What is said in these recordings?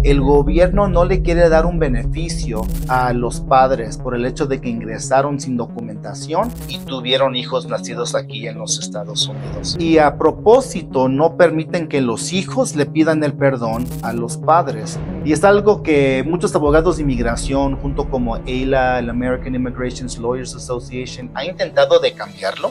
El gobierno no le quiere dar un beneficio a los padres por el hecho de que ingresaron sin documentación y tuvieron hijos nacidos aquí en los Estados Unidos. Y a propósito, no permiten que los hijos le pidan el perdón a los padres. Y es algo que muchos abogados de inmigración, junto como AILA, el American Immigration Lawyers Association, han intentado de cambiarlo.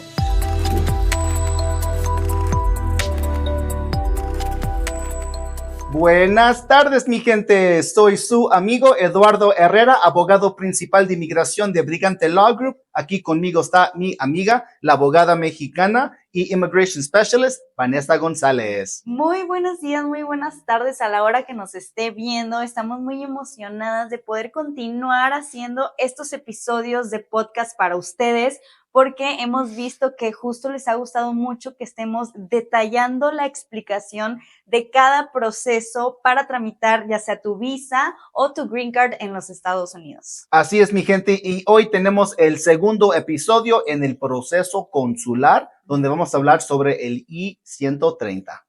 Buenas tardes, mi gente. Soy su amigo Eduardo Herrera, abogado principal de inmigración de Brigante Law Group. Aquí conmigo está mi amiga, la abogada mexicana y Immigration Specialist, Vanessa González. Muy buenos días, muy buenas tardes a la hora que nos esté viendo. Estamos muy emocionadas de poder continuar haciendo estos episodios de podcast para ustedes, porque hemos visto que justo les ha gustado mucho que estemos detallando la explicación de cada proceso para tramitar ya sea tu visa o tu green card en los Estados Unidos. Así es, mi gente, y hoy tenemos el segundo episodio en el proceso consular, donde vamos a hablar sobre el I-130.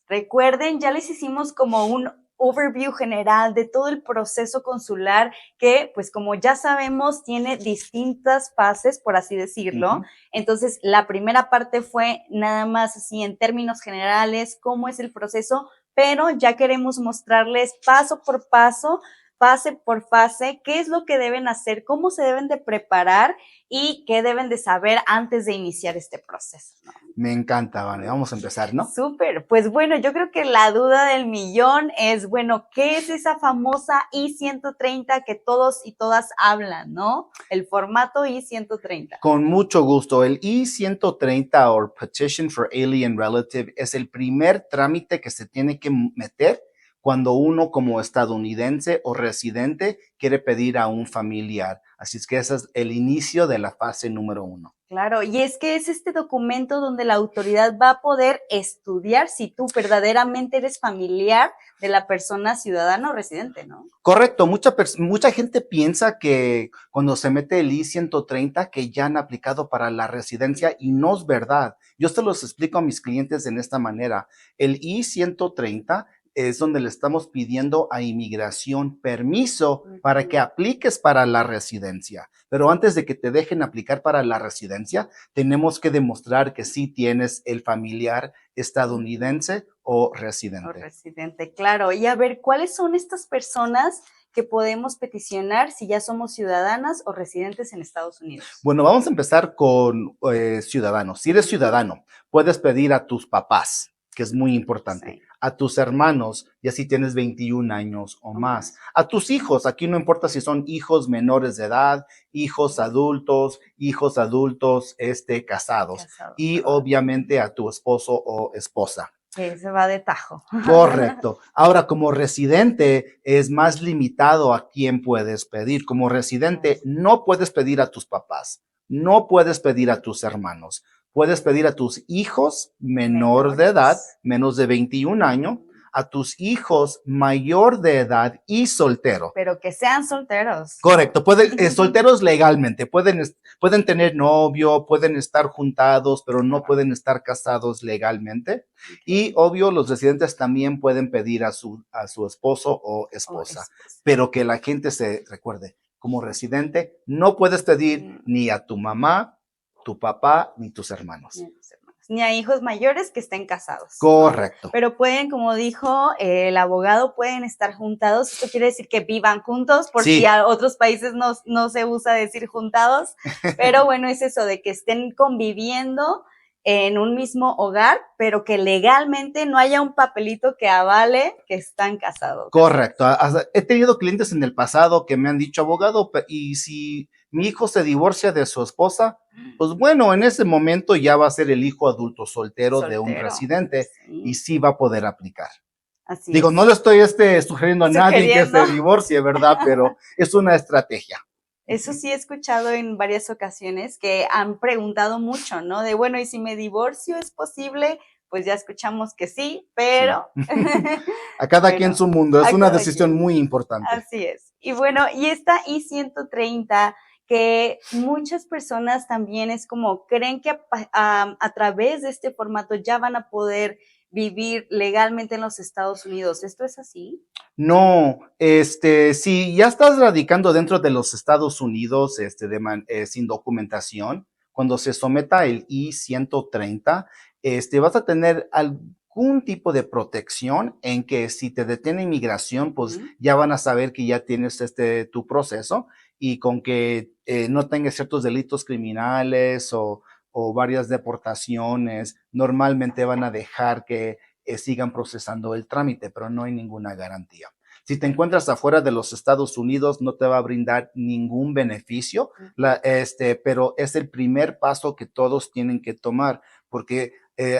Recuerden, ya les hicimos como un overview general de todo el proceso consular que, pues como ya sabemos, tiene distintas fases, por así decirlo. Entonces, la primera parte fue nada más así en términos generales, cómo es el proceso, pero ya queremos mostrarles paso por paso, fase por fase, qué es lo que deben hacer, cómo se deben de preparar y qué deben de saber antes de iniciar este proceso, ¿no? Me encanta, vale, vamos a empezar, ¿no? Súper, pues bueno, yo creo que la duda del millón es, bueno, ¿qué es esa famosa I-130 que todos y todas hablan, ¿no? El formato I-130. Con mucho gusto. El I-130 o Petition for Alien Relative es el primer trámite que se tiene que meter cuando uno como estadounidense o residente quiere pedir a un familiar. Así es que ese es el inicio de la fase número 1. Claro, y es que es este documento donde la autoridad va a poder estudiar si tú verdaderamente eres familiar de la persona ciudadana o residente, ¿no? Correcto, mucha gente piensa que cuando se mete el I-130 que ya han aplicado para la residencia y no es verdad. Yo se los explico a mis clientes de esta manera. El I-130 es donde le estamos pidiendo a inmigración permiso para que apliques para la residencia. Pero antes de que te dejen aplicar para la residencia, tenemos que demostrar que sí tienes el familiar estadounidense o residente. O residente, claro. Y a ver, ¿cuáles son estas personas que podemos peticionar si ya somos ciudadanas o residentes en Estados Unidos? Bueno, vamos a empezar con ciudadanos. Si eres ciudadano, puedes pedir a tus papás, que es muy importante, sí, a tus hermanos, y así tienes 21 años o más, a tus hijos, aquí no importa si son hijos menores de edad, hijos adultos, casados, y obviamente a tu esposo o esposa. Que se va de tajo. Correcto. Ahora, como residente, es más limitado a quién puedes pedir. Como residente, no puedes pedir a tus papás, no puedes pedir a tus hermanos. Puedes pedir a tus hijos menor de edad, menos de 21 años, a tus hijos mayor de edad y soltero. Pero que sean solteros. Correcto, solteros legalmente, pueden tener novio, pueden estar juntados, pero no pueden estar casados legalmente. Y obvio, los residentes también pueden pedir a su esposo o esposa, pero que la gente se recuerde, como residente, no puedes pedir ni a tu mamá, tu papá, ni tus hermanos. Ni a hijos mayores que estén casados. Correcto. ¿No? Pero pueden, como dijo el abogado, pueden estar juntados. Esto quiere decir que vivan juntos, por si a otros países no se usa decir juntados. Pero bueno, es eso de que estén conviviendo en un mismo hogar, pero que legalmente no haya un papelito que avale que están casados. Correcto. He tenido clientes en el pasado que me han dicho, abogado, y si mi hijo se divorcia de su esposa, pues bueno, en ese momento ya va a ser el hijo adulto soltero de un residente, sí, y sí va a poder aplicar. Así Digo, es. No le estoy sugiriendo a nadie que se divorcie, ¿verdad? Pero es una estrategia. Eso sí he escuchado en varias ocasiones que han preguntado mucho, ¿no? De, bueno, ¿y si me divorcio es posible? Pues ya escuchamos que sí, pero... Sí. A cada quien su mundo, es una decisión muy importante. Así es. Y bueno, y esta I-130, que muchas personas también es como, creen que a través de este formato ya van a poder vivir legalmente en los Estados Unidos. ¿Esto es así? No, si ya estás radicando dentro de los Estados Unidos, sin documentación, cuando se someta el I-130, vas a tener algún tipo de protección en que si te detiene inmigración, pues Ujú. ya van a saber que ya tienes tu proceso y con que no tengas ciertos delitos criminales o varias deportaciones, normalmente van a dejar que sigan procesando el trámite, pero no hay ninguna garantía. Si te encuentras afuera de los Estados Unidos, no te va a brindar ningún beneficio, Ujú. pero es el primer paso que todos tienen que tomar, porque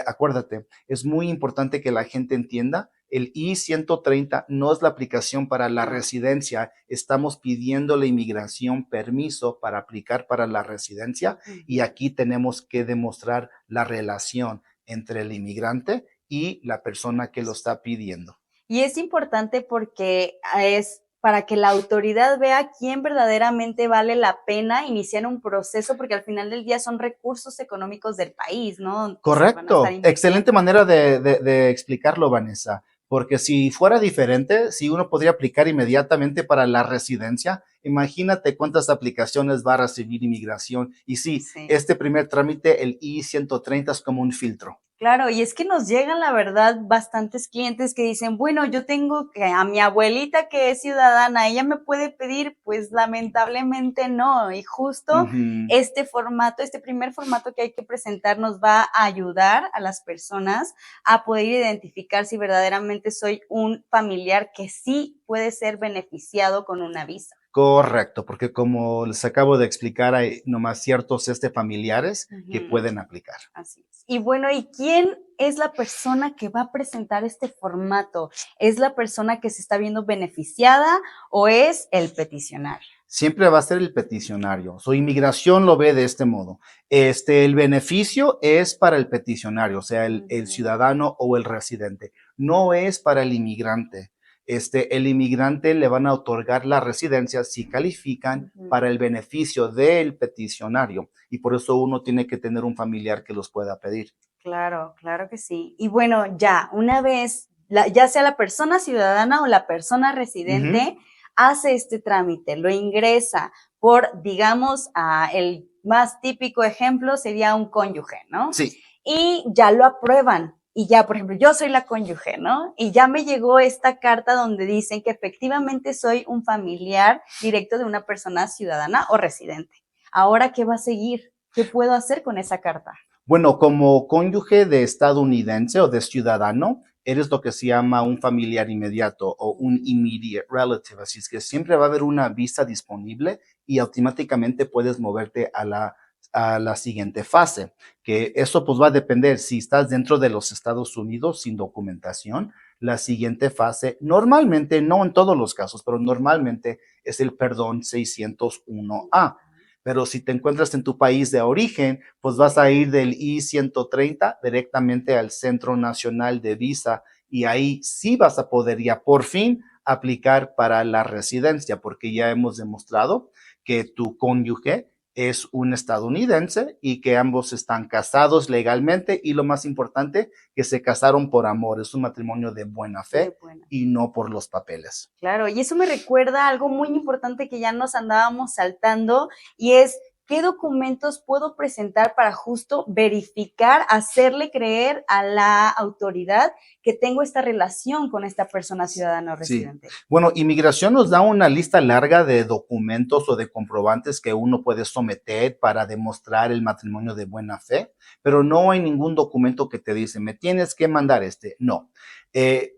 acuérdate, es muy importante que la gente entienda, el I-130 no es la aplicación para la No. residencia, estamos pidiendo la inmigración permiso para aplicar para la residencia y Ujú. aquí tenemos que demostrar la relación entre el inmigrante y la persona que lo está pidiendo. Y es importante porque es para que la autoridad vea quién verdaderamente vale la pena iniciar un proceso, porque al final del día son recursos económicos del país, ¿no? Que se van a estar Correcto, excelente invirtiendo. manera de explicarlo, Vanessa, porque si fuera diferente, si uno podría aplicar inmediatamente para la residencia, imagínate cuántas aplicaciones va a recibir inmigración. Y sí, Sí. este primer trámite, el I-130, es como un filtro. Claro, y es que nos llegan, la verdad, bastantes clientes que dicen, bueno, yo tengo que a mi abuelita que es ciudadana, ¿ella me puede pedir? Pues lamentablemente no. Y justo Ujú. este formato, este primer formato que hay que presentar nos va a ayudar a las personas a poder identificar si verdaderamente soy un familiar que sí puede ser beneficiado con una visa. Correcto, porque como les acabo de explicar, hay nomás ciertos familiares que Ujú. pueden aplicar. Así es. Y bueno, ¿y quién es la persona que va a presentar este formato? ¿Es la persona que se está viendo beneficiada o es el peticionario? Siempre va a ser el peticionario. Su inmigración lo ve de este modo. El beneficio es para el peticionario, o sea, el Ujú. ciudadano o el residente. No es para el inmigrante. El inmigrante le van a otorgar la residencia si califican Ujú. para el beneficio del peticionario. Y por eso uno tiene que tener un familiar que los pueda pedir. Claro, claro que sí. Y bueno, ya, una vez, ya sea la persona ciudadana o la persona Ujú. residente, hace este trámite, lo ingresa por, digamos, el más típico ejemplo sería un cónyuge, ¿no? Sí. Y ya lo aprueban. Y ya, por ejemplo, yo soy la cónyuge, ¿no? Y ya me llegó esta carta donde dicen que efectivamente soy un familiar directo de una persona ciudadana o residente. Ahora, ¿qué va a seguir? ¿Qué puedo hacer con esa carta? Bueno, como cónyuge de estadounidense o de ciudadano, eres lo que se llama un familiar inmediato o un immediate relative. Así es que siempre va a haber una visa disponible y automáticamente puedes moverte a la siguiente fase, que eso pues va a depender si estás dentro de los Estados Unidos sin documentación. La siguiente fase, normalmente, no en todos los casos, pero normalmente es el perdón 601A. Pero si te encuentras en tu país de origen, pues vas a ir del I-130 directamente al Centro Nacional de Visa y ahí sí vas a poder ya por fin aplicar para la residencia, porque ya hemos demostrado que tu cónyuge es un estadounidense y que ambos están casados legalmente y lo más importante, que se casaron por amor. Es un matrimonio de buena De fe buena. y no por los papeles. Claro, y eso me recuerda a algo muy importante que ya nos andábamos saltando y es qué documentos puedo presentar para justo verificar, hacerle creer a la autoridad que tengo esta relación con esta persona ciudadana o Sí. residente. Bueno, inmigración nos da una lista larga de documentos o de comprobantes que uno puede someter para demostrar el matrimonio de buena fe, pero no hay ningún documento que te dice, me tienes que mandar este. No.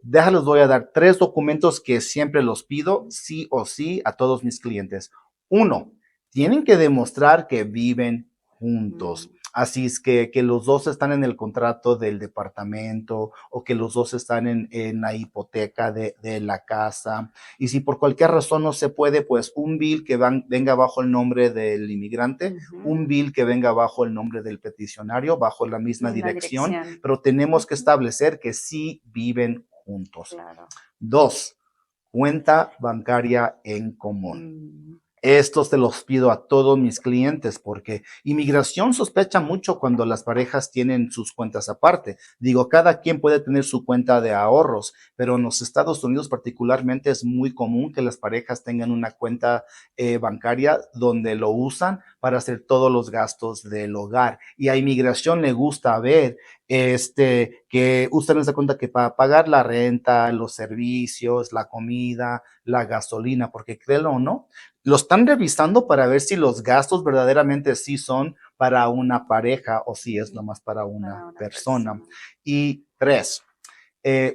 Déjalos, voy a dar tres documentos que siempre los pido, sí o sí, a todos mis clientes. Uno, tienen que demostrar que viven juntos. Mm. Así es que los dos están en el contrato del departamento o que los dos están en la hipoteca de la casa. Y si por cualquier razón no se puede, pues un bill que venga bajo el nombre del inmigrante, Ujú. un bill que venga bajo el nombre del peticionario, bajo la misma Misma dirección, dirección. pero tenemos que Ujú. establecer que sí viven juntos. Claro. Dos, cuenta bancaria en común. Mm. Estos te los pido a todos mis clientes porque inmigración sospecha mucho cuando las parejas tienen sus cuentas aparte. Digo, cada quien puede tener su cuenta de ahorros, pero en los Estados Unidos particularmente es muy común que las parejas tengan una cuenta bancaria donde lo usan para hacer todos los gastos del hogar. Y a inmigración le gusta ver que usan esa cuenta que para pagar la renta, los servicios, la comida, la gasolina, porque créelo o no, lo están revisando para ver si los gastos verdaderamente sí son para una pareja o si es nomás para Para una una persona. persona. Y tres,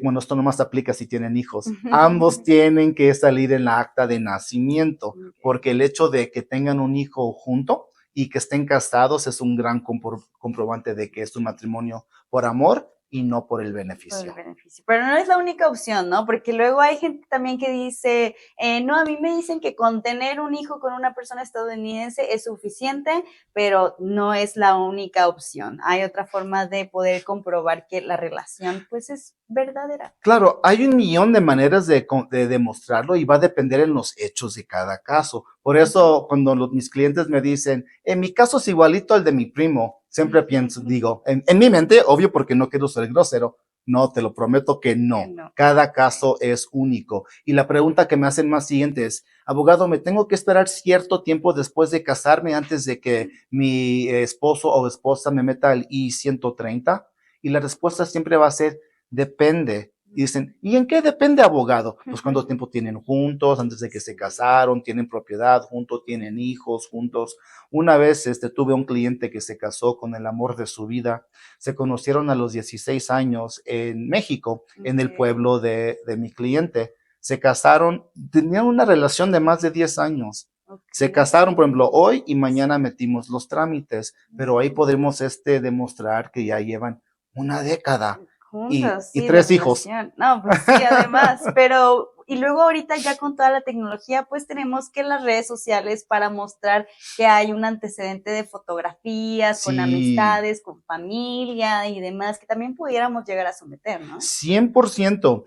bueno, esto nomás aplica si tienen hijos. Ambos tienen que salir en la acta de nacimiento, Ok. porque el hecho de que tengan un hijo junto y que estén casados es un gran comprobante de que es un matrimonio por amor y no por el Por el beneficio. beneficio. Pero no es la única opción, ¿no? Porque luego hay gente también que dice, no, a mí me dicen que con tener un hijo con una persona estadounidense es suficiente, pero no es la única opción. Hay otra forma de poder comprobar que la relación, pues, es verdadera. Claro, hay un millón de maneras de demostrarlo y va a depender en los hechos de cada caso. Por eso, cuando mis clientes me dicen, en mi caso es igualito al de mi primo, siempre pienso, digo, en mi mente, obvio porque no quiero ser grosero, no, te lo prometo que Que no. no. Cada Okay. caso es único. Y la pregunta que me hacen más siguiente es, abogado, ¿me tengo que esperar cierto tiempo después de casarme antes de que mi esposo o esposa me meta el I-130? Y la respuesta siempre va a ser, depende. Y dicen, ¿y en qué depende abogado? Pues cuánto tiempo tienen juntos, antes de que se Sí. casaron, tienen propiedad juntos, tienen hijos juntos. Una vez tuve un cliente que se casó con el amor de su vida. Se conocieron a los 16 años en México, en el Okay. pueblo de mi cliente. Se casaron, tenían una relación de más de 10 años. Se Okay. casaron, por ejemplo, hoy y mañana metimos los trámites, pero ahí podremos demostrar que ya llevan una década Juntos, y sí, de tres hijos. relación. No, pues sí, además, pero y luego ahorita ya con toda la tecnología, pues tenemos que las redes sociales para mostrar que hay un antecedente de fotografías con Sí, amistades, con familia y demás, que también pudiéramos llegar a someter, ¿no? 100%.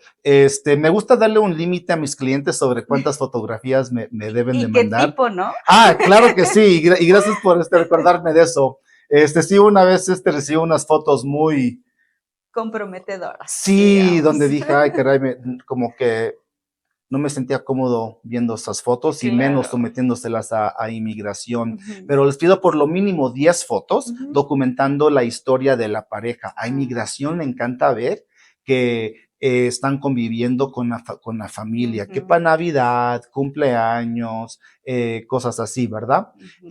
Me gusta darle un límite a mis clientes sobre cuántas fotografías me deben de ¿Y qué mandar. tipo, no? Ah, claro que sí, y gracias por recordarme de eso. Sí, una vez recibí unas fotos muy, Comprometedoras, sí, digamos. donde dije, ay, caray, como que no me sentía cómodo viendo esas fotos y menos Claro. sometiéndoselas a inmigración. Ujú, Pero les pido por lo mínimo 10 fotos ujú. documentando la historia de la pareja. A Ah, inmigración le encanta ver que están conviviendo con la familia, que ujú, para Navidad, cumpleaños, cosas así, ¿verdad? ujú.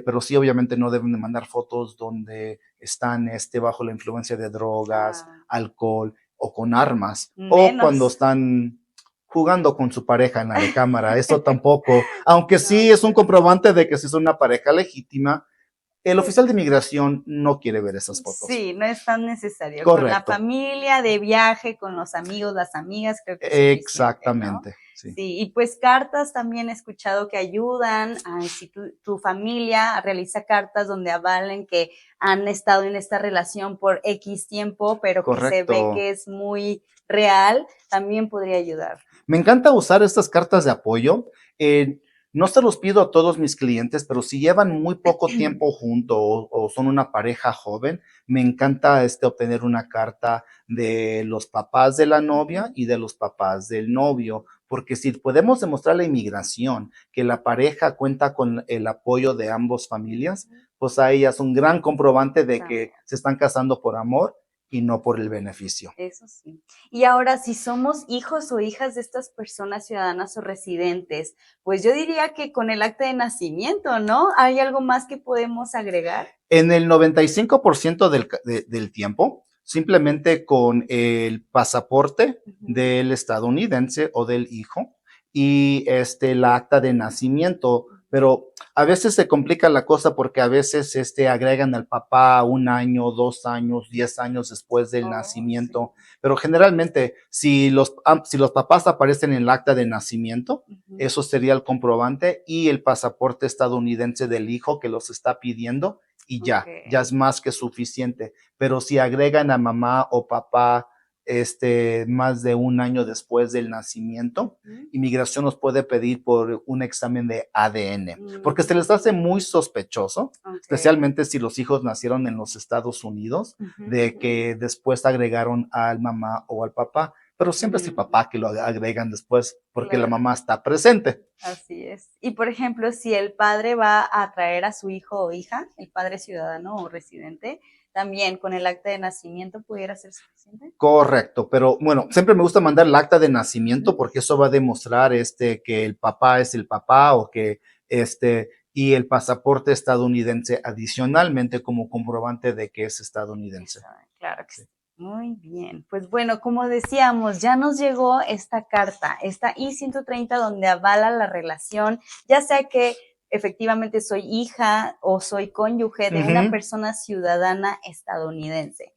Pero sí, obviamente no deben de mandar fotos donde están bajo la influencia de drogas, Ah, alcohol o con armas, o cuando menos. están jugando con su pareja en la recámara. Eso tampoco, aunque No, sí es un pues comprobante de que si es una pareja legítima, el oficial de inmigración no quiere ver esas fotos. sí, no es tan necesario. Con la Correcto, familia, de viaje, con los amigos, las amigas, creo que es suficiente, ¿no? exactamente, sí. Sí, y pues cartas también he escuchado que ayudan, si tu familia realiza cartas donde avalen que han estado en esta relación por X tiempo, pero que se ve Correcto. que es muy real, también podría ayudar. Me encanta usar estas cartas de apoyo. No se los pido a todos mis clientes, pero si llevan muy poco tiempo juntos o son una pareja joven, me encanta obtener una carta de los papás de la novia Ujú, y de los papás del novio, porque si podemos demostrar la inmigración, que la pareja cuenta con el apoyo de ambas familias, ujú. pues ahí es un gran comprobante de que También. se están casando por amor y no por el beneficio. Eso sí. Y ahora, si somos hijos o hijas de estas personas ciudadanas o residentes, pues yo diría que con el acta de nacimiento, ¿no? ¿Hay algo más que podemos agregar? En el 95% del tiempo, simplemente con el pasaporte Ujú. del estadounidense o del hijo y la acta de nacimiento, pero a veces se complica la cosa porque a veces agregan al papá un año, 2 años, 10 años después del Oh, sí. nacimiento, pero generalmente si los papás aparecen en el acta de nacimiento, Ujú. eso sería el comprobante y el pasaporte estadounidense del hijo que los está pidiendo y ya Ok. es más que suficiente. Pero si agregan a mamá o papá más de un año después del nacimiento, inmigración nos puede pedir por un examen de ADN, porque se les hace muy sospechoso, especialmente si los hijos nacieron en los Estados Unidos, de que después agregaron al mamá o al papá, pero siempre es el papá que lo agregan después porque la mamá está presente. Así es. Y por ejemplo, si el padre va a traer a su hijo o hija, el padre ciudadano o residente, también con el acta de nacimiento pudiera ser suficiente. Correcto, pero bueno, siempre me gusta mandar el acta de nacimiento porque eso va a demostrar que el papá es el papá o que y el pasaporte estadounidense adicionalmente como comprobante de que es estadounidense. Claro que sí. Muy bien, pues bueno, como decíamos, ya nos llegó esta carta, esta I-130 donde avala la relación, ya sea que efectivamente soy hija o soy cónyuge de una persona ciudadana estadounidense.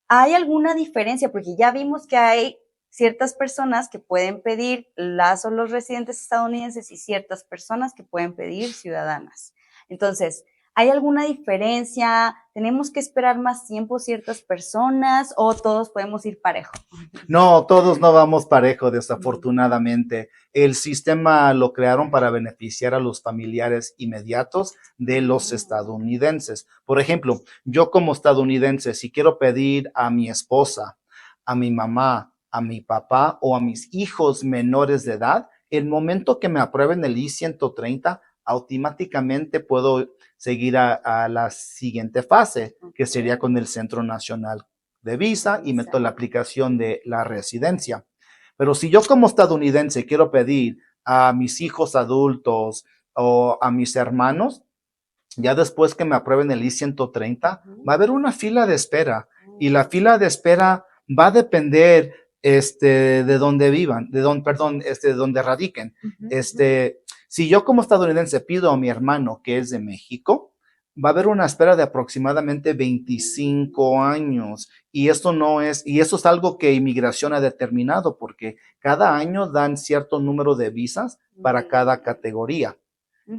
¿Hay alguna diferencia? Porque ya vimos que hay ciertas personas que pueden pedir las o los residentes estadounidenses y ciertas personas que pueden pedir ciudadanas. Entonces, ¿hay alguna diferencia? ¿Tenemos que esperar más tiempo ciertas personas o todos podemos ir parejo? No, todos no vamos parejo, desafortunadamente. El sistema lo crearon para beneficiar a los familiares inmediatos de los estadounidenses. Por ejemplo, yo como estadounidense, si quiero pedir a mi esposa, a mi mamá, a mi papá o a mis hijos menores de edad, el momento que me aprueben el I-130, automáticamente puedo seguir a la siguiente fase, que sería con el Centro Nacional de Visa y meto la aplicación de la residencia. Pero si yo como estadounidense quiero pedir a mis hijos adultos o a mis hermanos, ya después que me aprueben el I-130, va a haber una fila de espera y la fila de espera va a depender de dónde vivan, de dónde radiquen. Si yo como estadounidense pido a mi hermano que es de México, va a haber una espera de aproximadamente 25 años y eso es algo que inmigración ha determinado porque cada año dan cierto número de visas para cada categoría.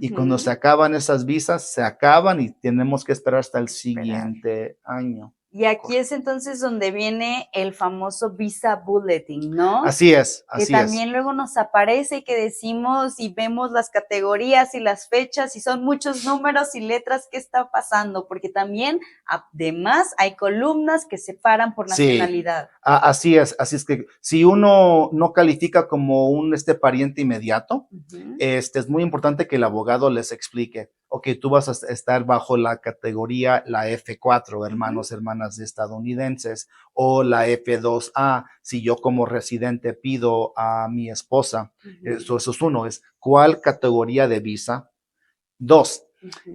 Y cuando se acaban esas visas, se acaban y tenemos que esperar hasta el siguiente año. Y aquí es entonces donde viene el famoso Visa Bulletin, ¿no? Así es, así es. Que también luego nos aparece y que decimos y vemos las categorías y las fechas y son muchos números y letras. ¿Qué está pasando? Porque también, además, hay columnas que separan por nacionalidad. Sí, así es que si uno no califica como un pariente inmediato, es muy importante que el abogado les explique, ok, tú vas a estar bajo la categoría, la F4, hermanos, hermanas estadounidenses, o la F2A, si yo como residente pido a mi esposa. Eso es uno, es ¿cuál categoría de visa? Dos,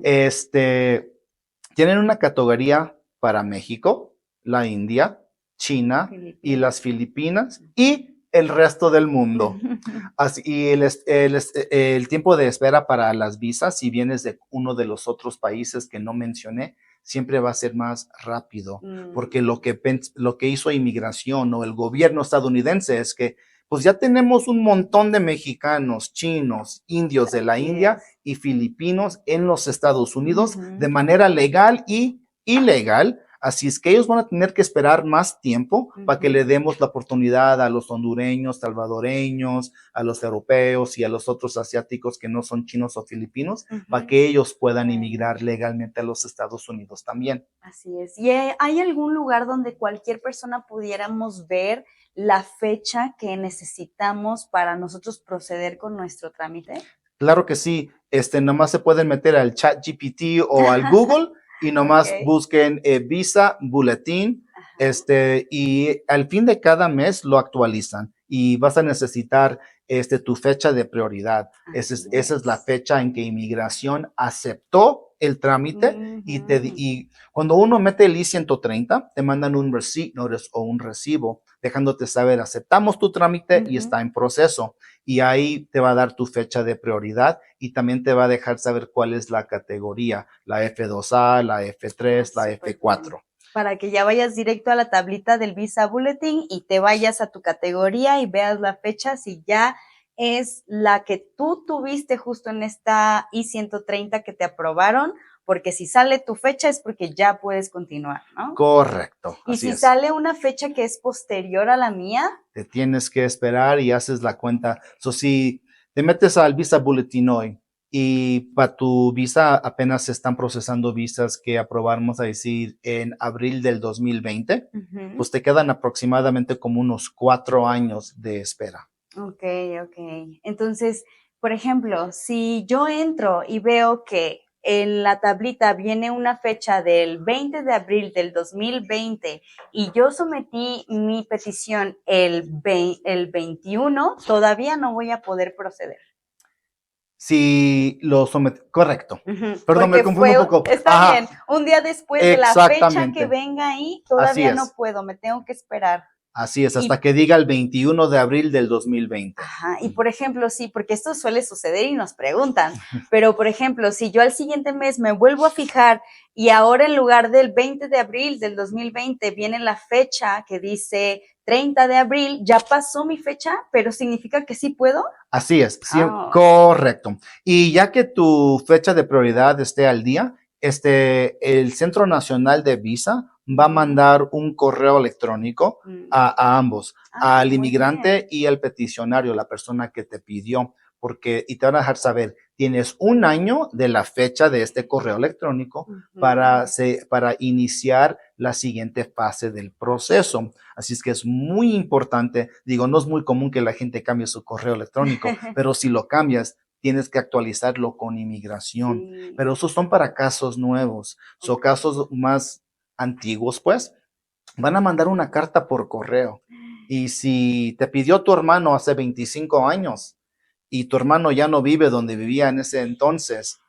tienen una categoría para México, la India, China y las Filipinas y el resto del mundo. Así, y el tiempo de espera para las visas, si vienes de uno de los otros países que no mencioné, siempre va a ser más rápido, porque lo que hizo inmigración o el gobierno estadounidense es que pues ya tenemos un montón de mexicanos, chinos, indios de la India y filipinos en los Estados Unidos de manera legal y ilegal. Así es que ellos van a tener que esperar más tiempo para que le demos la oportunidad a los hondureños, salvadoreños, a los europeos y a los otros asiáticos que no son chinos o filipinos, para que ellos puedan inmigrar legalmente a los Estados Unidos también. Así es. ¿Y hay algún lugar donde cualquier persona pudiéramos ver la fecha que necesitamos para nosotros proceder con nuestro trámite? Claro que sí. Nomás se pueden meter al ChatGPT o al Google y nomás busquen Visa Bulletin, y al fin de cada mes lo actualizan y vas a necesitar tu fecha de prioridad. Esa es la fecha en que inmigración aceptó el trámite y cuando uno mete el I-130, te mandan un receipt notice o un recibo dejándote saber, aceptamos tu trámite y está en proceso. Y ahí te va a dar tu fecha de prioridad y también te va a dejar saber cuál es la categoría, la F2A, la F3, la F4. Para que ya vayas directo a la tablita del Visa Bulletin y te vayas a tu categoría y veas la fecha si ya es la que tú tuviste justo en esta I-130 que te aprobaron, porque si sale tu fecha es porque ya puedes continuar, ¿no? Correcto, Y así si es. sale una fecha que es posterior a la mía, Te tienes que esperar y haces la cuenta. So, si te metes al Visa Bulletin hoy y para tu visa apenas se están procesando visas que aprobamos a decir en abril del 2020, pues te quedan aproximadamente como unos 4 años de espera. ok. Entonces, por ejemplo, si yo entro y veo que en la tablita viene una fecha del 20 de abril del 2020 y yo sometí mi petición el 21, todavía no voy a poder proceder. Si lo sometes, correcto. Perdón, me Porque confundo un poco. está bien, Ajá, un día después de la fecha que exactamente. venga ahí, Así todavía no es. puedo, me tengo que esperar. Así es, hasta Y que diga el 21 de abril del 2020. Ajá, y por ejemplo, sí, porque esto suele suceder y nos preguntan, pero por ejemplo, si yo al siguiente mes me vuelvo a fijar y ahora en lugar del 20 de abril del 2020 viene la fecha que dice 30 de abril, ya pasó mi fecha, pero significa que sí puedo. Así es, sí, Ah, correcto. Y ya que tu fecha de prioridad esté al día, el Centro Nacional de Visa va a ujú, mandar un correo electrónico mm. a ambos, al Muy bien. inmigrante y al peticionario, la persona que te pidió, y te van a dejar saber, tienes un año de la fecha de este correo electrónico Ujú. para iniciar la siguiente fase del proceso. Así es que es muy importante, digo, no es muy común que la gente cambie su correo electrónico, pero si lo cambias, tienes que actualizarlo con inmigración. Sí, Pero esos son para casos nuevos, son ok. casos más antiguos, pues, van a mandar una carta por correo. Y si te pidió tu hermano hace 25 años y tu hermano ya no vive donde vivía en ese entonces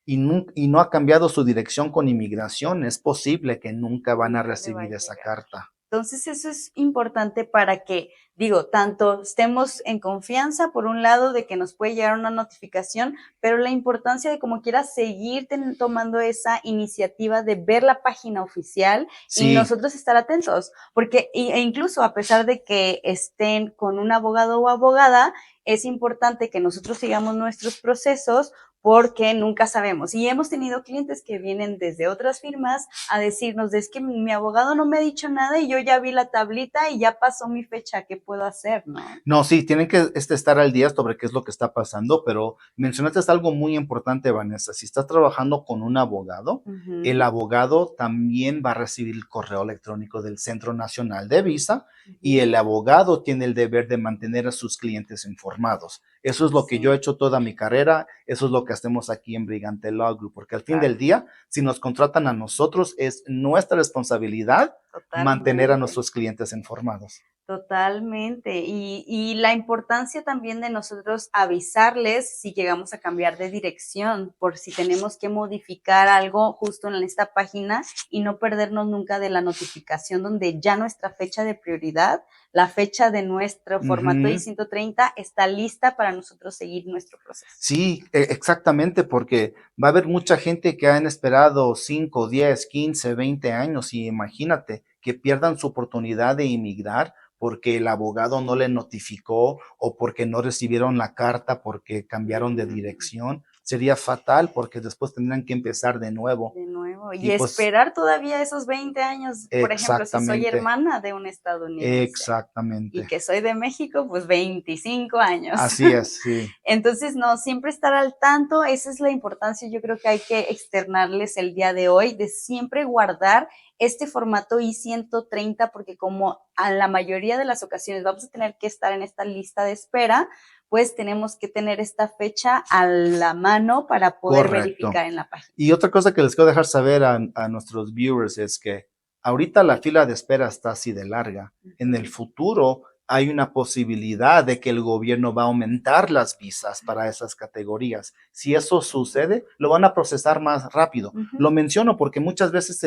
y no ha cambiado su dirección con inmigración, es posible que nunca van a Nunca le va a recibir esa llegar. carta. Entonces, eso es importante para que, digo, tanto estemos en confianza, por un lado, de que nos puede llegar una notificación, pero la importancia de como quiera seguir tomando esa iniciativa de ver la página oficial y Sí, nosotros estar atentos, porque e incluso a pesar de que estén con un abogado o abogada, es importante que nosotros sigamos nuestros procesos porque nunca sabemos. Y hemos tenido clientes que vienen desde otras firmas a decirnos, es que mi abogado no me ha dicho nada y yo ya vi la tablita y ya pasó mi fecha, ¿qué puedo hacer? ¿No? no, sí, tienen que estar al día sobre qué es lo que está pasando, pero mencionaste algo muy importante, Vanessa. Si estás trabajando con un abogado, el Ujú, abogado también va a recibir el correo electrónico del Centro Nacional de Visa y ujú. el abogado tiene el deber de mantener a sus clientes informados. Eso es lo que yo he Sí, hecho toda mi carrera, eso es lo que hacemos aquí en Brigante Law Group, porque al fin del claro, día, si nos contratan a nosotros, es nuestra responsabilidad mantener a totalmente. nuestros clientes informados. Totalmente. Y la importancia también de nosotros avisarles si llegamos a cambiar de dirección, por si tenemos que modificar algo justo en esta página y no perdernos nunca de la notificación donde ya nuestra fecha de prioridad, la fecha de nuestro formato Ujú. I-130 está lista para nosotros seguir nuestro proceso. Sí, exactamente, porque va a haber mucha gente que han esperado 5, 10, 15, 20 años y imagínate que pierdan su oportunidad de inmigrar porque el abogado no le notificó o porque no recibieron la carta porque cambiaron de Mm. dirección. Sería fatal porque después tendrán que empezar de nuevo. De nuevo, y Y pues esperar todavía esos 20 años, por ejemplo, si soy exactamente, hermana de un estadounidense y exactamente. que soy de México, pues 25 años. Así es, sí. Entonces, no, siempre estar al tanto, esa es la importancia, yo creo que hay que externarles el día de hoy, de siempre guardar este formato I-130, porque como a la mayoría de las ocasiones vamos a tener que estar en esta lista de espera, pues tenemos que tener esta fecha a la mano para poder Correcto. verificar en la página. Y otra cosa que les quiero dejar saber a nuestros viewers es que ahorita la fila de espera está así de larga. En el Ujú. futuro hay una posibilidad de que el gobierno va a aumentar las visas para esas categorías. Si eso sucede, lo van a procesar más rápido. Ujú. Lo menciono porque muchas veces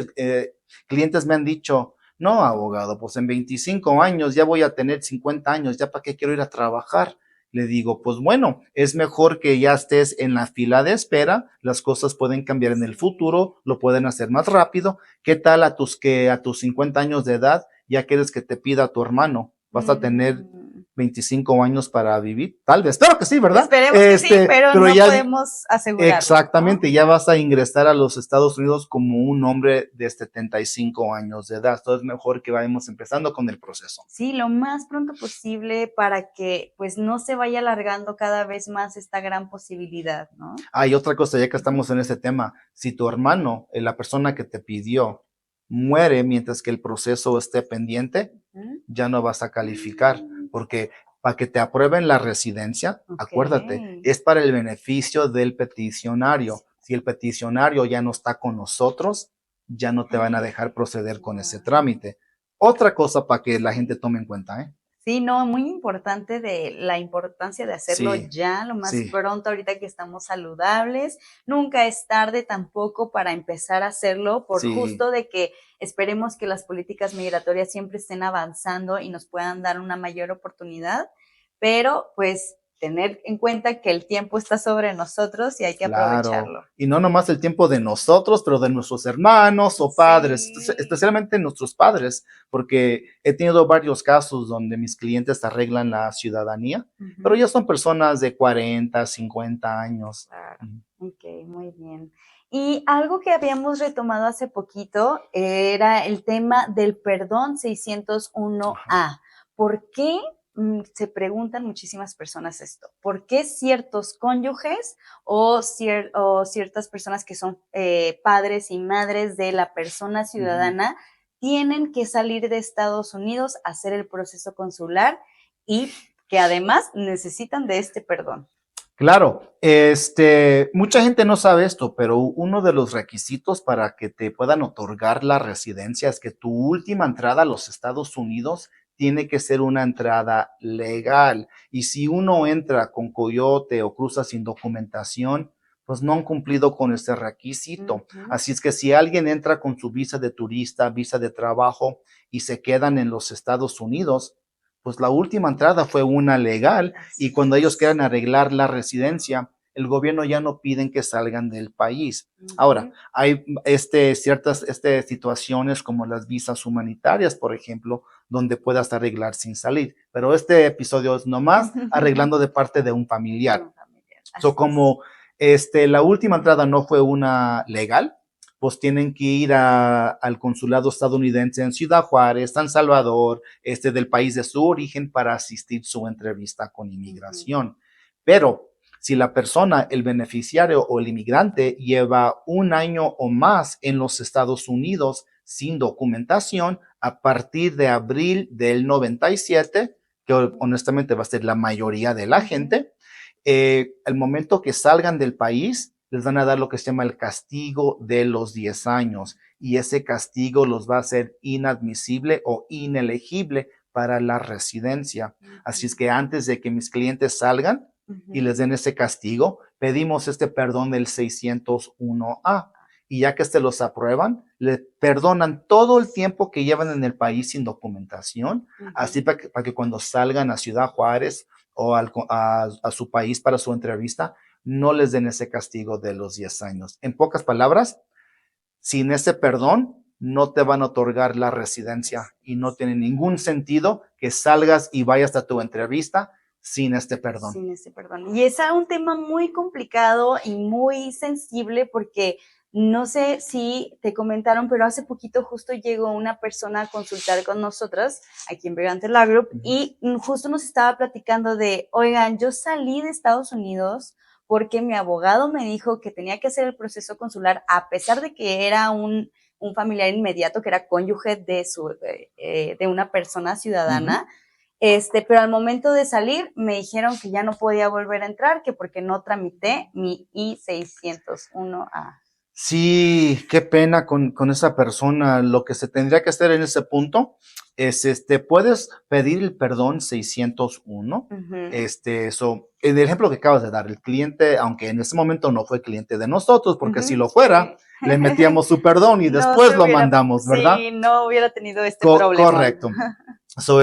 clientes me han dicho, no, abogado, pues en 25 años ya voy a tener 50 años, ya para qué quiero ir a trabajar. Le digo, pues bueno, es mejor que ya estés en la fila de espera, las cosas pueden cambiar en el Sí. futuro, lo pueden hacer más rápido. ¿Qué tal a tus 50 años de edad ya quieres que te pida tu hermano? Vas a tener Mm. 25 años para vivir, tal vez, espero que sí, ¿verdad? Esperemos que sí, pero no ya, podemos asegurarlo, ¿no? exactamente, ya vas a ingresar a los Estados Unidos como un hombre de 75 años de edad. Entonces es mejor que vayamos empezando con el proceso. Sí, lo más pronto posible para que pues no se vaya alargando cada vez más esta gran posibilidad, ¿no? Hay otra cosa, ya que estamos en ese tema, si tu hermano, la persona que te pidió, muere mientras que el proceso esté pendiente, Ujú. ya no vas a calificar, porque para que te aprueben la residencia, acuérdate, Ok. es para el beneficio del peticionario. Si el peticionario ya no está con nosotros, ya no te van a dejar proceder con ese trámite. Otra cosa para que la gente tome en cuenta, ¿eh? Sí, no, muy importante de la importancia de hacerlo Sí, ya lo más sí, pronto, ahorita que estamos saludables. Nunca es tarde tampoco para empezar a hacerlo, por sí. justo de que esperemos que las políticas migratorias siempre estén avanzando y nos puedan dar una mayor oportunidad, pero pues tener en cuenta que el tiempo está sobre nosotros y hay que Claro, aprovecharlo. y no nomás el tiempo de nosotros, pero de nuestros hermanos o padres, Sí. especialmente nuestros padres, porque he tenido varios casos donde mis clientes arreglan la ciudadanía, pero Ujú. ya son personas de 40, 50 años. Claro, Ujú. okey, muy bien. Y algo que habíamos retomado hace poquito era el tema del perdón Ajá. 601A. ¿Por qué? Se preguntan muchísimas personas esto, ¿por qué ciertos cónyuges o ciertas personas que son, padres y madres de la persona Ujú. ciudadana tienen que salir de Estados Unidos a hacer el proceso consular y que además necesitan de este perdón? Claro, mucha gente no sabe esto, pero uno de los requisitos para que te puedan otorgar la residencia es que tu última entrada a los Estados Unidos tiene que ser una entrada legal. Y si uno entra con coyote o cruza sin documentación, pues no han cumplido con ese requisito. Ujú. Así es que si alguien entra con su visa de turista, visa de trabajo y se quedan en los Estados Unidos, pues la última entrada fue una legal y Así cuando ellos es. quieran arreglar la residencia, el gobierno ya no piden que salgan del país. Ahora, Ujú. hay ciertas situaciones como las visas humanitarias, por ejemplo, donde puedas arreglar sin salir. Pero este episodio es nomás arreglando de parte de un De familiar. un familiar, So, así es. como la última entrada no fue una legal, pues tienen que ir al consulado estadounidense en Ciudad Juárez, San Salvador, del país de su origen para asistir su entrevista con Ujú. inmigración. Pero si la persona, el beneficiario o el inmigrante lleva un año o más en los Estados Unidos sin documentación, a partir de abril del 97, que honestamente va a ser la mayoría de la Ujú. gente, al momento que salgan del país, les van a dar lo que se llama el castigo de los 10 años y ese castigo los va a hacer inadmisible o inelegible para la residencia. Así es Ujú. que antes de que mis clientes salgan y Ujú. les den ese castigo, pedimos este perdón del 601A. Y ya que los aprueban, le perdonan todo el tiempo que llevan en el país sin documentación, así Ujú. para que cuando salgan a Ciudad Juárez o a su país para su entrevista, no les den ese castigo de los 10 años. En pocas palabras, sin ese perdón, no te van a otorgar la residencia Así y no es. tiene ningún sentido que salgas y vayas a tu entrevista sin este perdón. Sin ese perdón. Y es un tema muy complicado y muy sensible porque no sé si te comentaron, pero hace poquito justo llegó una persona a consultar con nosotras aquí en Brigante La Group Ujú, y justo nos estaba platicando de, oigan, yo salí de Estados Unidos porque mi abogado me dijo que tenía que hacer el proceso consular a pesar de que era un familiar inmediato, que era cónyuge de una persona ujú. ciudadana. Pero al momento de salir me dijeron que ya no podía volver a entrar, que porque no tramité mi I-601A. Sí, qué pena con esa persona. Lo que se tendría que hacer en ese punto es, puedes pedir el perdón 601. Ujú. El ejemplo que acabas de dar, el cliente, aunque en ese momento no fue cliente de nosotros, porque si Ujú, lo sí. fuera, le metíamos su perdón y No después se lo hubiera, mandamos, ¿verdad? sí, no hubiera tenido este problemón. Correcto.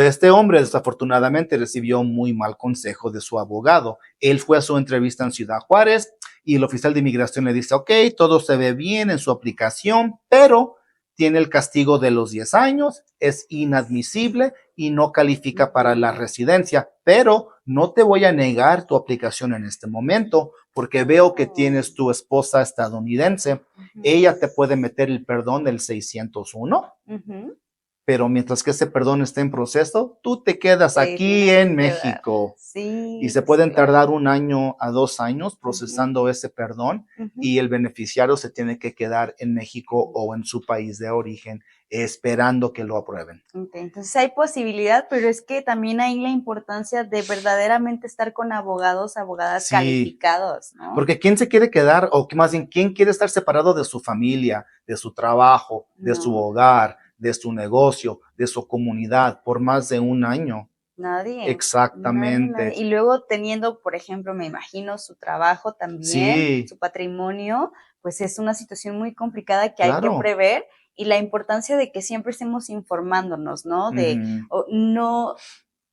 Este hombre desafortunadamente recibió muy mal consejo de su abogado. Él fue a su entrevista en Ciudad Juárez y el oficial de inmigración le dice, ok, todo se ve bien en su aplicación, pero tiene el castigo de los 10 años, es inadmisible y no califica para la residencia, pero no te voy a negar tu aplicación en este momento porque veo que tienes tu esposa estadounidense. Ella te puede meter el perdón del 601, Ujú. pero mientras que ese perdón esté en proceso, tú te quedas Te aquí tienes que en quedar. México y Sí, se pues pueden tardar claro. 1 año a 2 años Ujú, procesando ese perdón ujú. y el beneficiario se tiene que quedar en México o en su país de origen esperando que lo aprueben. Okey, entonces hay posibilidad, pero es que también hay la importancia de verdaderamente estar con abogados, abogadas Sí, calificados, ¿no? porque ¿quién se quiere quedar o más bien quién quiere estar separado de su familia, de su trabajo, de su No, hogar, de su negocio, de su comunidad por más de 1 año? nadie, nadie, nadie. Exactamente. Y luego teniendo, por ejemplo, me imagino su trabajo también, Sí, su patrimonio, pues es una situación muy complicada que hay que claro. prever y la importancia de que siempre estemos informándonos, ¿no? De Ujú. no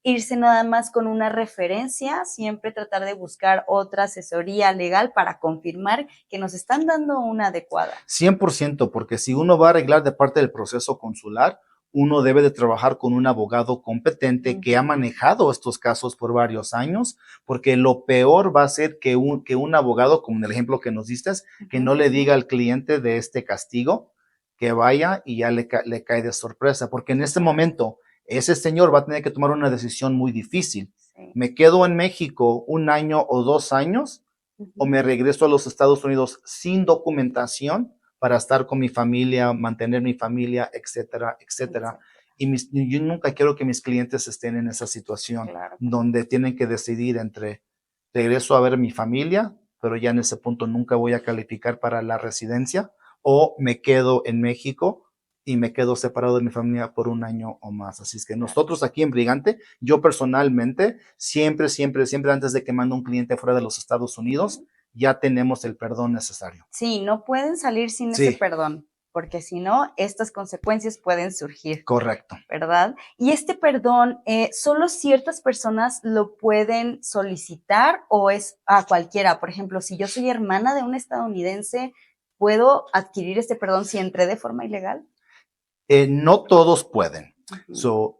irse nada más con una referencia, siempre tratar de buscar otra asesoría legal para confirmar que nos están dando una adecuada. 100%, porque si uno va a arreglar de parte del proceso consular, uno debe de trabajar con un abogado competente que ha Ujú, manejado estos casos por varios años, porque lo peor va a ser que un abogado, como en el ejemplo que nos diste, que ujú, no le diga al cliente de este castigo, que vaya y ya le cae de sorpresa, porque en este claro, momento ese señor va a tener que tomar una decisión muy difícil. sí, ¿Me quedo en México 1 año o 2 años o ujú, me regreso a los Estados Unidos sin documentación para estar con mi familia, mantener mi familia, etcétera, etcétera? exacto, Yo nunca quiero que mis clientes estén en esa situación claro que no. donde tienen que decidir entre regreso a ver a mi familia, pero ya en ese punto nunca voy a calificar para la residencia, o me quedo en México y me quedo separado de mi familia por 1 año o más. Así es que Claro. nosotros aquí en Brigante, yo personalmente, siempre, siempre, siempre antes de que mande un cliente fuera de los Estados Unidos, Ujú. ya tenemos el perdón necesario. Sí, no pueden salir sin ese Sí, perdón, porque si no, estas consecuencias pueden surgir, correcto. ¿verdad? Y este perdón, ¿solo ciertas personas lo pueden solicitar o es a cualquiera? Por ejemplo, si yo soy hermana de un estadounidense, ¿puedo adquirir este perdón si entré de forma ilegal? No todos pueden. Ujú, So,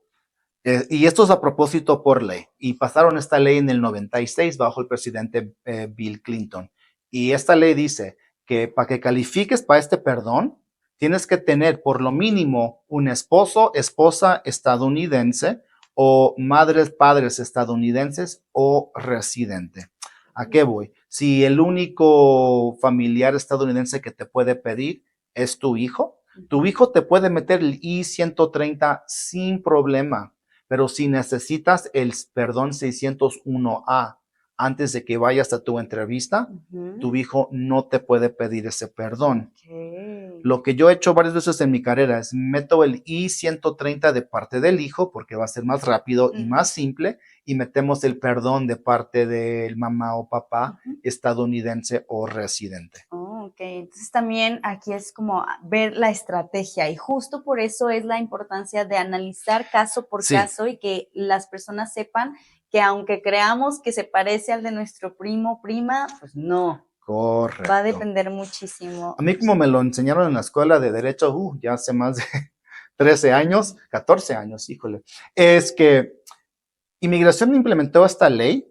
y esto es a propósito por ley. Y pasaron esta ley en el 96 bajo el presidente Bill Clinton. Y esta ley dice que para que califiques para este perdón, tienes que tener por lo mínimo un esposo, esposa estadounidense o madres, padres estadounidenses o residente. ¿A qué voy? Si el único familiar estadounidense que te puede pedir es tu ujú. hijo te puede meter el I-130 sin problema, pero si necesitas el perdón 601A antes de que vayas a tu entrevista, Ujú. tu hijo no te puede pedir ese perdón. Okey. Lo que yo he hecho varias veces en mi carrera es meto el I-130 de parte del hijo porque va a ser más rápido y Ujú, más simple y metemos el perdón de parte del mamá o papá ujú. estadounidense o residente. Oh, okey. Entonces, también aquí es como ver la estrategia, y justo por eso es la importancia de analizar caso por Sí, caso, y que las personas sepan que aunque creamos que se parece al de nuestro primo, prima, pues no, va a correcto. depender muchísimo. A mí como me lo enseñaron en la escuela de derecho, ya hace más de 13 años, 14 años, híjole, es que inmigración implementó esta ley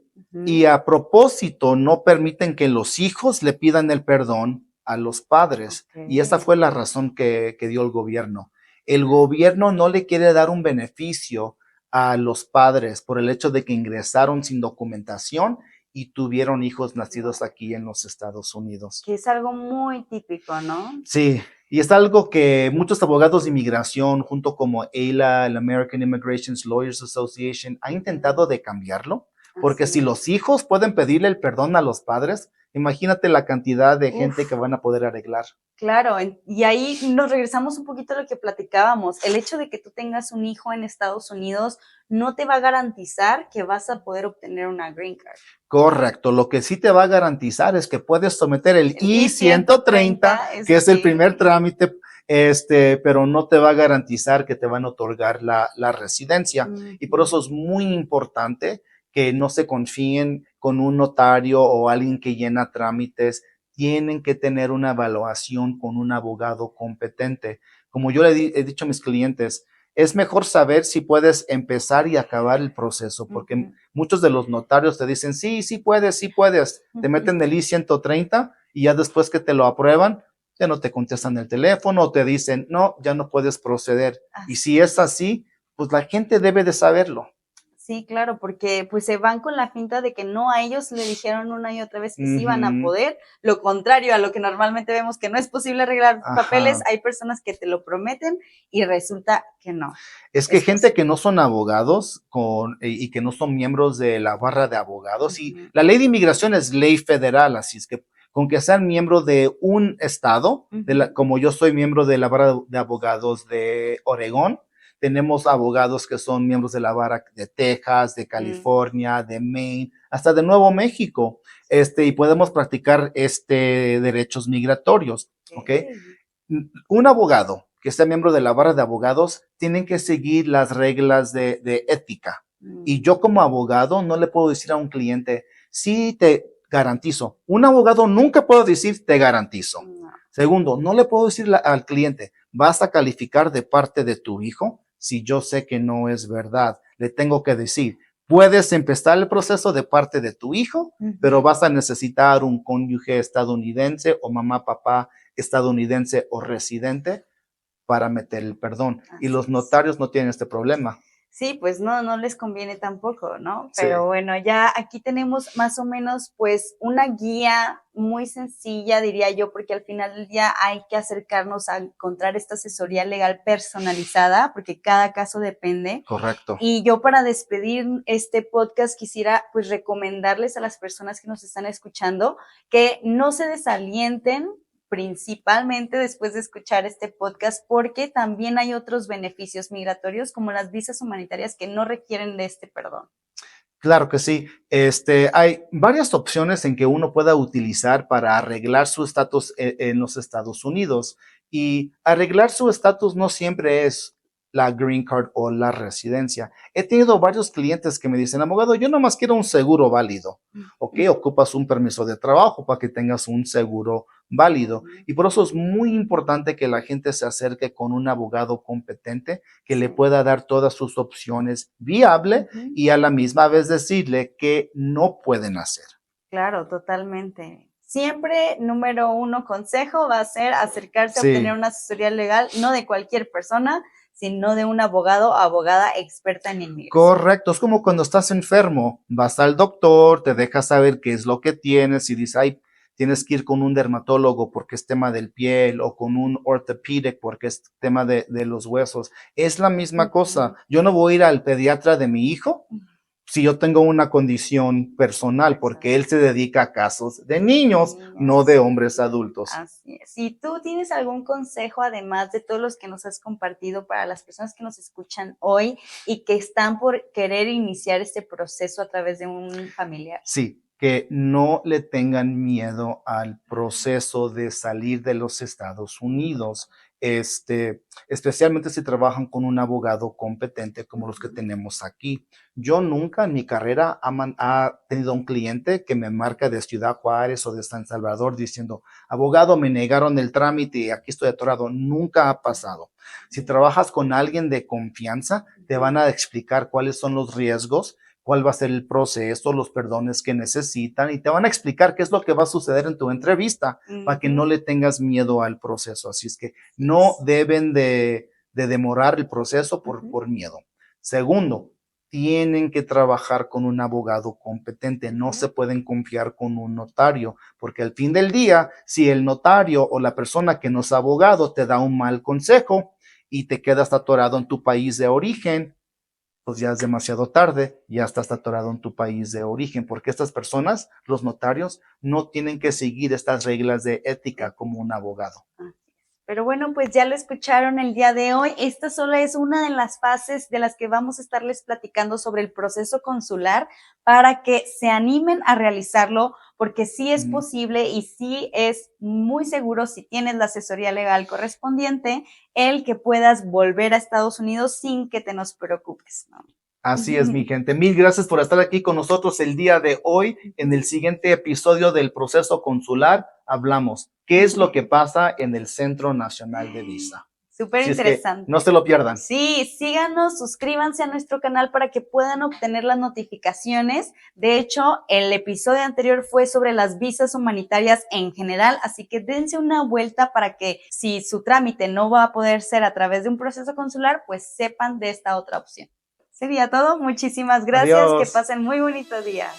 y Ujú, a propósito no permiten que los hijos le pidan el perdón a los padres. Y esa okey. fue la razón que dio el gobierno. El gobierno no le quiere dar un beneficio a los padres por el hecho de que ingresaron sin documentación y tuvieron hijos nacidos Guau, aquí en los Estados Unidos. que es algo muy típico, ¿no? Sí, y es algo que muchos abogados de inmigración, junto como AILA, el American Immigration Lawyers Association, ha intentado Ujú, de cambiarlo, porque así si es. los hijos pueden pedirle el perdón a los padres, imagínate la cantidad de gente que Uf. van a poder arreglar. Claro, y ahí nos regresamos un poquito a lo que platicábamos. El hecho de que tú tengas un hijo en Estados Unidos no te va a garantizar que vas a poder obtener una green card. Correcto, lo que sí te va a garantizar es que puedes someter el El I-130, I-130 que es el primer sí. trámite, pero no te va a garantizar que te van a otorgar la residencia. Y por Ujú. eso es muy importante que no se confíen con un notario o alguien que llena trámites. Tienen que tener una evaluación con un abogado competente. Como yo he dicho a mis clientes, es mejor saber si puedes empezar y acabar el proceso, porque Ujú, muchos de los notarios te dicen, sí, sí puedes, te ujú. meten el I-130 y ya después que te lo aprueban, ya no te contestan el teléfono o te dicen, no, ya no puedes proceder. Y Así si es es. así, pues la gente debe de saberlo. Sí, claro, porque pues se van con la finta de que no, a ellos le dijeron una y otra vez que sí iban a Ujú, poder, lo contrario a lo que normalmente vemos que no es posible arreglar papeles, ajá. hay personas que te lo prometen y resulta que no Es que es gente que posible. no son abogados y que no son miembros de la barra de abogados, y Ujú, la ley de inmigración es ley federal, así es que con que sean miembro de un estado, ujú, como yo soy miembro de la barra de abogados de Oregón, tenemos abogados que son miembros de la barra de Texas, de mm, California, de Maine, hasta de Nuevo México, y podemos practicar derechos migratorios, ¿ok? okey, Un abogado que sea miembro de la barra de abogados tiene que seguir las reglas de ética. Y mm, yo como abogado no le puedo decir a un cliente, sí te garantizo. Un abogado nunca puede decir te garantizo. no, Segundo, no le puedo decir al cliente, vas a calificar de parte de tu hijo si yo sé que no es verdad. Le tengo que decir, puedes empezar el proceso de parte de tu hijo, pero ujú, vas a necesitar un cónyuge estadounidense o mamá, papá estadounidense o residente para meter el perdón. Y así los es. notarios no tienen este problema. Sí, pues no, no les conviene tampoco, ¿no? Sí, Pero bueno, ya aquí tenemos más o menos pues una guía muy sencilla, diría yo, porque al final del día hay que acercarnos a encontrar esta asesoría legal personalizada, porque cada caso depende. correcto. Y yo para despedir este podcast quisiera pues recomendarles a las personas que nos están escuchando que no se desalienten principalmente después de escuchar este podcast, porque también hay otros beneficios migratorios como las visas humanitarias que no requieren de este perdón. Claro que sí. Hay varias opciones en que uno pueda utilizar para arreglar su estatus en los Estados Unidos. Y arreglar su estatus no siempre es la green card o la residencia. He tenido varios clientes que me dicen, abogado, yo nomás quiero un seguro válido. Ok, Ujú, ocupas un permiso de trabajo para que tengas un seguro válido. ujú, Y por eso es muy importante que la gente se acerque con un abogado competente que le sí, pueda dar todas sus opciones viables ujú, y a la misma vez decirle que no pueden hacer. claro, totalmente. Siempre, número uno consejo va a ser acercarse a obtener Sí, una asesoría legal, no de cualquier persona, sino de un abogado o abogada experta en inmigración. correcto. Es como cuando estás enfermo, vas al doctor, te deja saber qué es lo que tienes y dices, ay, tienes que ir con un dermatólogo porque es tema del piel o con un orthopedic porque es tema de los huesos. Es la misma cosa. Ujú, Yo no voy a ir al pediatra de mi hijo si yo tengo una condición personal, porque él personal. se dedica a casos de De niños, no de niños. hombres adultos. Así es. Si tú tienes algún consejo, además de todos los que nos has compartido para las personas que nos escuchan hoy y que están por querer iniciar este proceso a través de un familiar. Sí, que no le tengan miedo al proceso de salir de los Estados Unidos, especialmente si trabajan con un abogado competente como los que Ujú, tenemos aquí. Yo nunca en mi carrera ha tenido un cliente que me marca de Ciudad Juárez o de San Salvador diciendo, abogado, me negaron el trámite y aquí estoy atorado. Nunca ha pasado. Si trabajas con alguien de confianza, te ujú, van a explicar cuáles son los riesgos, cuál va a ser el proceso, los perdones que necesitan y te van a explicar qué es lo que va a suceder en tu entrevista para que no ujú. le tengas miedo al proceso. Así es que Así no es. deben de demorar el proceso Ujú, por miedo. Segundo, tienen que trabajar con un abogado competente, no ujú. se pueden confiar con un notario, porque al fin del día, si el notario o la persona que no es abogado te da un mal consejo y te quedas atorado en tu país de origen, pues ya es demasiado tarde, ya estás atorado en tu país de origen, porque estas personas, los notarios, no tienen que seguir estas reglas de ética como un abogado. Así es. Pero bueno, pues ya lo escucharon el día de hoy. Esta solo es una de las fases de las que vamos a estarles platicando sobre el proceso consular para que se animen a realizarlo, porque sí es Mm, posible y sí es muy seguro si tienes la asesoría legal correspondiente, el que puedas volver a Estados Unidos sin que te nos preocupes, ¿no? Así es, mi gente. Mil gracias por estar aquí con nosotros el día de hoy. En el siguiente episodio del proceso consular hablamos qué es lo que pasa en el Centro Nacional de Visa. Súper Así es que interesante. no se lo pierdan. Sí, síganos, suscríbanse a nuestro canal para que puedan obtener las notificaciones. De hecho, el episodio anterior fue sobre las visas humanitarias en general, así que dense una vuelta para que si su trámite no va a poder ser a través de un proceso consular, pues sepan de esta otra opción. Sería todo. Muchísimas gracias. Que Adiós. pasen muy bonito día.